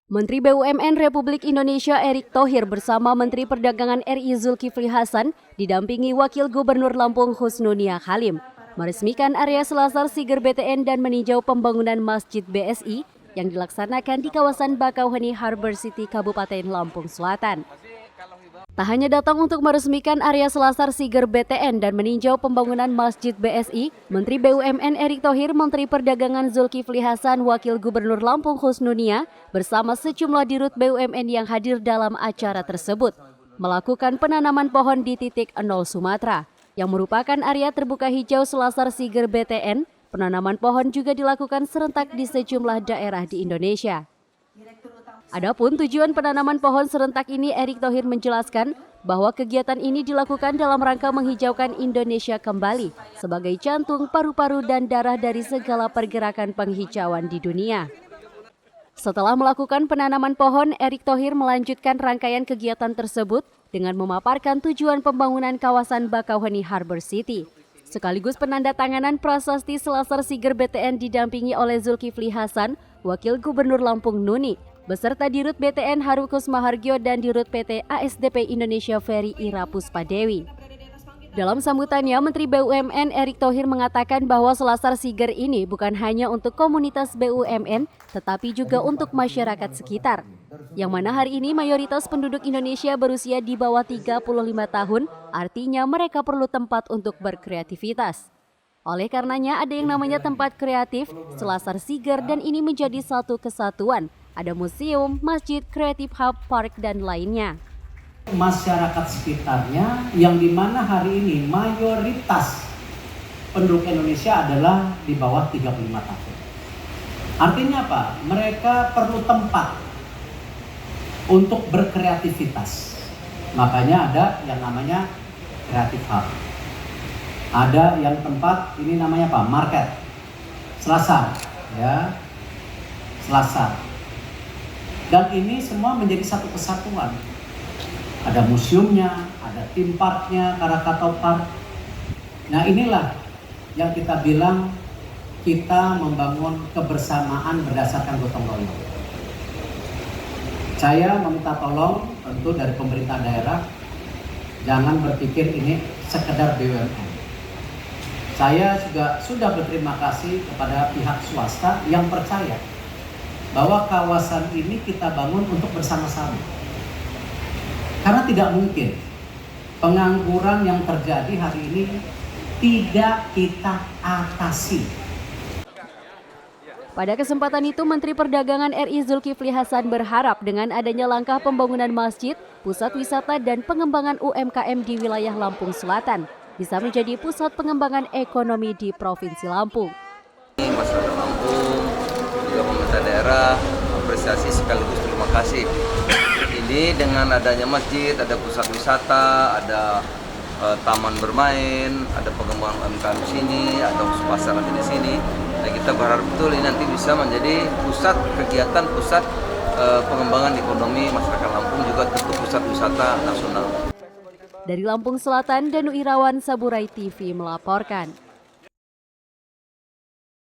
Menteri BUMN Republik Indonesia Erick Thohir bersama Menteri Perdagangan RI Zulkifli Hasan didampingi Wakil Gubernur Lampung Husnunia Halim meresmikan area Selasar Siger BTN dan meninjau pembangunan Masjid BSI yang dilaksanakan di kawasan Bakauheni Harbor City, Kabupaten Lampung Selatan. Tak hanya datang untuk meresmikan area Selasar Siger BTN dan meninjau pembangunan Masjid BSI, Menteri BUMN Erick Thohir, Menteri Perdagangan Zulkifli Hasan, Wakil Gubernur Lampung Husnunia, bersama sejumlah dirut BUMN yang hadir dalam acara tersebut, melakukan penanaman pohon di titik 0 Sumatera, yang merupakan area terbuka hijau Selasar Siger BTN. Penanaman pohon juga dilakukan serentak di sejumlah daerah di Indonesia. Adapun tujuan penanaman pohon serentak ini, Erick Thohir menjelaskan bahwa kegiatan ini dilakukan dalam rangka menghijaukan Indonesia kembali sebagai jantung, paru-paru, dan darah dari segala pergerakan penghijauan di dunia. Setelah melakukan penanaman pohon, Erick Thohir melanjutkan rangkaian kegiatan tersebut dengan memaparkan tujuan pembangunan kawasan Bakauheni Harbor City, sekaligus penandatanganan prasasti Selasar Siger BTN didampingi oleh Zulkifli Hasan, Wakil Gubernur Lampung Nuni, beserta Dirut BTN Harukus Mahargyo dan Dirut PT ASDP Indonesia Ferry Ira Puspadewi. Dalam sambutannya, Menteri BUMN Erick Thohir mengatakan bahwa Selasar Siger ini bukan hanya untuk komunitas BUMN, tetapi juga untuk masyarakat sekitar, yang mana hari ini mayoritas penduduk Indonesia berusia di bawah 35 tahun, artinya mereka perlu tempat untuk berkreativitas. Oleh karenanya ada yang namanya tempat kreatif, Selasar Siger, dan ini menjadi satu kesatuan. Ada museum, masjid, kreatif hub, park, dan lainnya. Masyarakat sekitarnya yang dimana hari ini mayoritas penduduk Indonesia adalah di bawah 35 tahun. Artinya apa? Mereka perlu tempat untuk berkreativitas. Makanya ada yang namanya kreatif hub. Ada yang tempat ini namanya apa? Market. Selasar, ya. Selasar. Dan ini semua menjadi satu kesatuan. Ada museumnya, ada theme parknya, Krakatau Park. Nah inilah yang kita bilang kita membangun kebersamaan berdasarkan gotong royong. Saya meminta tolong tentu dari pemerintah daerah, jangan berpikir ini sekedar BUMN. Saya juga sudah berterima kasih kepada pihak swasta yang percaya bahwa kawasan ini kita bangun untuk bersama-sama. Karena tidak mungkin pengangguran yang terjadi hari ini tidak kita atasi. Pada kesempatan itu, Menteri Perdagangan RI Zulkifli Hasan berharap dengan adanya langkah pembangunan masjid, pusat wisata, dan pengembangan UMKM di wilayah Lampung Selatan bisa menjadi pusat pengembangan ekonomi di Provinsi Lampung. Masyarakat Lampung, juga pemerintah daerah, apresiasi sekaligus terima kasih. Ini dengan adanya masjid, ada pusat wisata, ada taman bermain, ada pengembangan UMKM di sini, ada pasar di sini. Dan kita berharap betul ini nanti bisa menjadi pusat kegiatan, pusat pengembangan ekonomi masyarakat Lampung, juga tentu pusat wisata nasional. Dari Lampung Selatan, Danu Irawan, Saburai TV melaporkan.